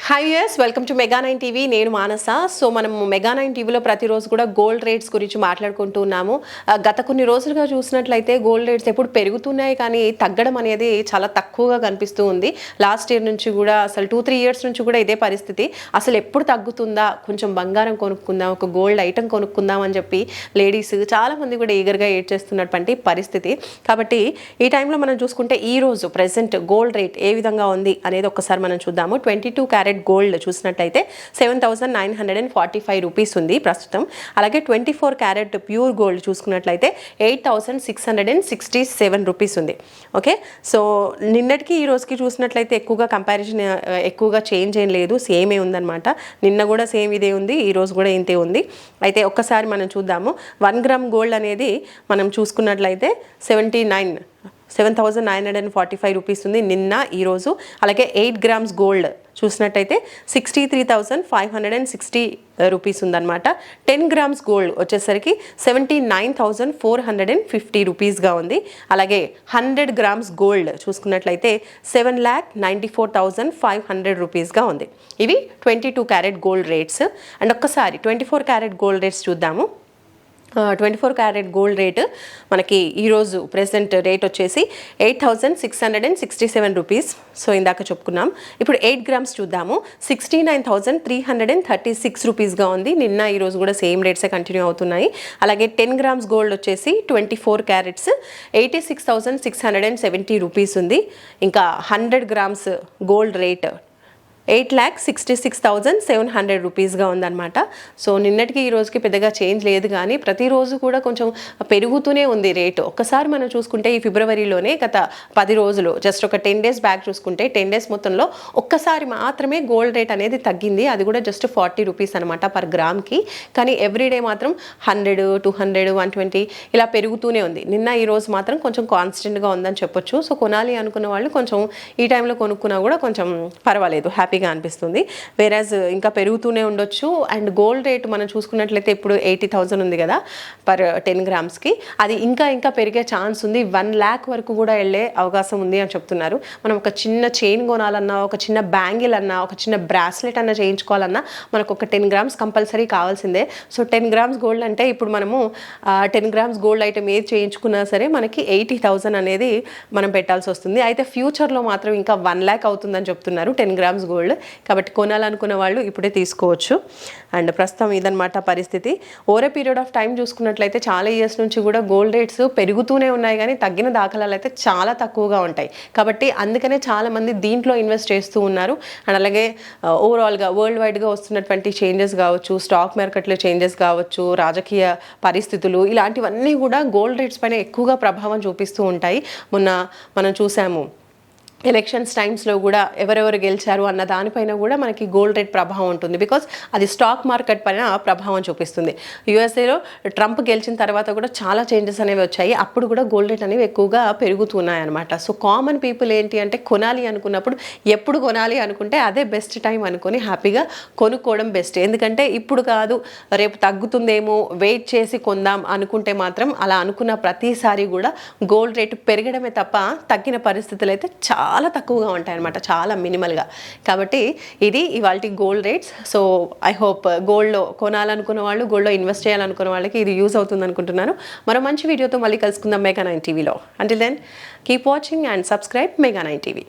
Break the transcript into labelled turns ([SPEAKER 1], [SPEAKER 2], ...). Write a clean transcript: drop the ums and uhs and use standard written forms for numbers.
[SPEAKER 1] Hi yes welcome to Mega nine TV. నేను Manasa. So మనము మెగా9 టీవీలో ప్రతిరోజు కూడా గోల్డ్ రేట్స్ గురించి మాట్లాడుకుంటూ ఉన్నాము. గత కొన్ని రోజులుగా చూసినట్లయితే గోల్డ్ రేట్స్ ఎప్పుడు పెరుగుతున్నాయి కానీ తగ్గడం అనేది చాలా తక్కువగా కనిపిస్తూ ఉంది. లాస్ట్ ఇయర్ నుంచి కూడా అసలు 2-3 ఇయర్స్ నుంచి కూడా ఇదే పరిస్థితి. అసలు ఎప్పుడు తగ్గుతుందా, కొంచెం బంగారం కొనుక్కుందాం, ఒక గోల్డ్ ఐటమ్ కొనుక్కుందాం అని చెప్పి లేడీస్ చాలామంది కూడా ఈగర్గా ఏడ్ చేస్తున్నటువంటి పరిస్థితి. కాబట్టి ఈ టైంలో మనం చూసుకుంటే ఈ రోజు ప్రెసెంట్ గోల్డ్ రేట్ ఏ విధంగా ఉంది అనేది ఒక్కసారి మనం చూద్దాము. 22 క్యారెట్ గోల్డ్ చూసినట్లయితే 7,945 రూపీస్ ఉంది ప్రస్తుతం. అలాగే 24 క్యారెట్ ప్యూర్ గోల్డ్ చూసుకున్నట్లయితే 8,667 రూపీస్ ఉంది. ఓకే, సో నిన్నటికి ఈ రోజుకి చూసినట్లయితే ఎక్కువగా కంపారిజన్ ఎక్కువగా చేంజ్ ఏం లేదు, సేమే ఉందన్నమాట. నిన్న కూడా సేమ్ ఇదే ఉంది, ఈ రోజు కూడా ఇంతే ఉంది. అయితే ఒక్కసారి మనం చూద్దాము. 1 గ్రామ్ గోల్డ్ అనేది మనం చూసుకున్నట్లయితే 7,945 రూపీస్ ఉంది నిన్న ఈరోజు. అలాగే 8 గ్రామ్స్ గోల్డ్ చూసినట్టయితే 63,560 రూపీస్ ఉందన్నమాట. 10 గ్రామ్స్ గోల్డ్ వచ్చేసరికి 79,450 రూపీస్గా ఉంది. అలాగే 100 గ్రామ్స్ గోల్డ్ చూసుకున్నట్లయితే 7,94,500 రూపీస్గా ఉంది. ఇవి 22 క్యారెట్ గోల్డ్ రేట్స్. అండ్ ఒక్కసారి 24 క్యారెట్ గోల్డ్ రేట్స్ చూద్దాము. 24 క్యారెట్ గోల్డ్ రేట్ మనకి ఈరోజు ప్రెసెంట్ రేట్ వచ్చేసి 8,667 రూపీస్. సో ఇందాక చెప్పుకున్నాం. ఇప్పుడు 8 గ్రామ్స్ చూద్దాము. 69,336 రూపీస్గా ఉంది. నిన్న ఈరోజు కూడా సేమ్ రేట్సే కంటిన్యూ అవుతున్నాయి. అలాగే 10 గ్రామ్స్ గోల్డ్ వచ్చేసి 24 క్యారెట్స్ 86,670 రూపీస్ ఉంది. ఇంకా 100 గ్రామ్స్ గోల్డ్ రేట్ 8,66,700 రూపీస్గా ఉందన్నమాట. సో నిన్నటికి ఈ రోజుకి పెద్దగా చేంజ్ లేదు, కానీ ప్రతిరోజు కూడా కొంచెం పెరుగుతూనే ఉంది రేటు. ఒక్కసారి మనం చూసుకుంటే ఈ ఫిబ్రవరిలోనే గత 10 రోజులు జస్ట్ ఒక 10 డేస్ బ్యాక్ చూసుకుంటే 10 డేస్ మొత్తంలో ఒక్కసారి మాత్రమే గోల్డ్ రేట్ అనేది తగ్గింది. అది కూడా జస్ట్ 40 రూపీస్ అనమాట పర్ గ్రామ్కి. కానీ ఎవ్రీడే మాత్రం 100, 200, 120 ఇలా పెరుగుతూనే ఉంది. నిన్న ఈ రోజు మాత్రం కొంచెం కాన్స్టెంట్గా ఉందని చెప్పొచ్చు. సో కొనాలి అనుకున్న వాళ్ళు కొంచెం ఈ టైంలో కొనుక్కున్నా కూడా కొంచెం పర్వాలేదు, హ్యాపీగా అనిపిస్తుంది. వేరాజ్ ఇంకా పెరుగుతూనే ఉండొచ్చు. అండ్ గోల్డ్ రేట్ మనం చూసుకున్నట్లయితే ఇప్పుడు 80,000 ఉంది కదా పర్ 10 గ్రామ్స్కి. అది ఇంకా ఇంకా పెరిగే ఛాన్స్ ఉంది. 1 lakh వరకు కూడా వెళ్ళే అవకాశం ఉంది అని చెప్తున్నారు. మనం ఒక చిన్న చైన్ కొనాలన్నా, ఒక చిన్న బ్యాంగిల్ అన్నా, ఒక చిన్న బ్రాస్లెట్ అన్నా చేయించుకోవాలన్నా మనకు ఒక 10 గ్రామ్స్ కంపల్సరీ కావాల్సిందే. సో 10 గ్రామ్స్ గోల్డ్ అంటే ఇప్పుడు మనము 10 గ్రామ్స్ గోల్డ్ ఐటమ్ ఏది చేయించుకున్నా సరే మనకి 80,000 అనేది మనం పెట్టాల్సి వస్తుంది. అయితే ఫ్యూచర్లో మాత్రం ఇంకా 1 lakh అవుతుందని చెప్తున్నారు 10 గ్రామ్స్ గోల్డ్. కాబట్టి కొనాలనుకున్న వాళ్ళు ఇప్పుడే తీసుకోవచ్చు. అండ్ ప్రస్తుతం ఇదన్నమాట పరిస్థితి. Over a period of time చూసుకున్నట్లయితే చాలా ఇయర్స్ నుంచి కూడా గోల్డ్ రేట్స్ పెరుగుతూనే ఉన్నాయి, కానీ తగ్గిన దాఖలాలు అయితే చాలా తక్కువగా ఉంటాయి. కాబట్టి అందుకనే చాలామంది దీంట్లో ఇన్వెస్ట్ చేస్తూ ఉన్నారు. అండ్ అలాగే ఓవరాల్గా వరల్డ్ వైడ్గా వస్తున్నటువంటి చేంజెస్ కావచ్చు, స్టాక్ మార్కెట్లో చేంజెస్ కావచ్చు, రాజకీయ పరిస్థితులు ఇలాంటివన్నీ కూడా గోల్డ్ రేట్స్ పైన ఎక్కువగా ప్రభావం చూపిస్తూ ఉంటాయి. మొన్న మనం చూసాము ఎలక్షన్స్ టైమ్స్లో కూడా ఎవరెవరు గెలిచారు అన్న దానిపైన కూడా మనకి గోల్డ్ రేట్ ప్రభావం ఉంటుంది. బికాస్ అది స్టాక్ మార్కెట్ పైన ప్రభావం చూపిస్తుంది. యూఎస్ఏలో ట్రంప్ గెలిచిన తర్వాత కూడా చాలా చేంజెస్ అనేవి వచ్చాయి. అప్పుడు కూడా గోల్డ్ రేట్ అనేవి ఎక్కువగా పెరుగుతున్నాయి అనమాట. సో కామన్ పీపుల్ ఏంటి అంటే కొనాలి అనుకున్నప్పుడు ఎప్పుడు కొనాలి అనుకుంటే అదే బెస్ట్ టైం అనుకొని హ్యాపీగా కొనుక్కోవడం బెస్ట్. ఎందుకంటే ఇప్పుడు కాదు, రేపు తగ్గుతుందేమో వెయిట్ చేసి కొందాం అనుకుంటే మాత్రం అలా అనుకున్న ప్రతిసారి కూడా గోల్డ్ రేటు పెరగడమే తప్ప తగ్గిన పరిస్థితులు అయితే చాలా తక్కువగా ఉంటాయి అన్నమాట, చాలా మినిమల్గా. కాబట్టి ఇది ఇవాల్టి gold rates. So I hope గోల్డ్లో కొనాలనుకున్న వాళ్ళు, గోల్డ్లో ఇన్వెస్ట్ చేయాలనుకున్న వాళ్ళకి ఇది యూజ్ అవుతుంది అనుకుంటున్నాను. మరో మంచి వీడియోతో మళ్ళీ కలుసుకుందాం మెగా9 టీవీలో. Until then keep watching and subscribe Mega nine TV.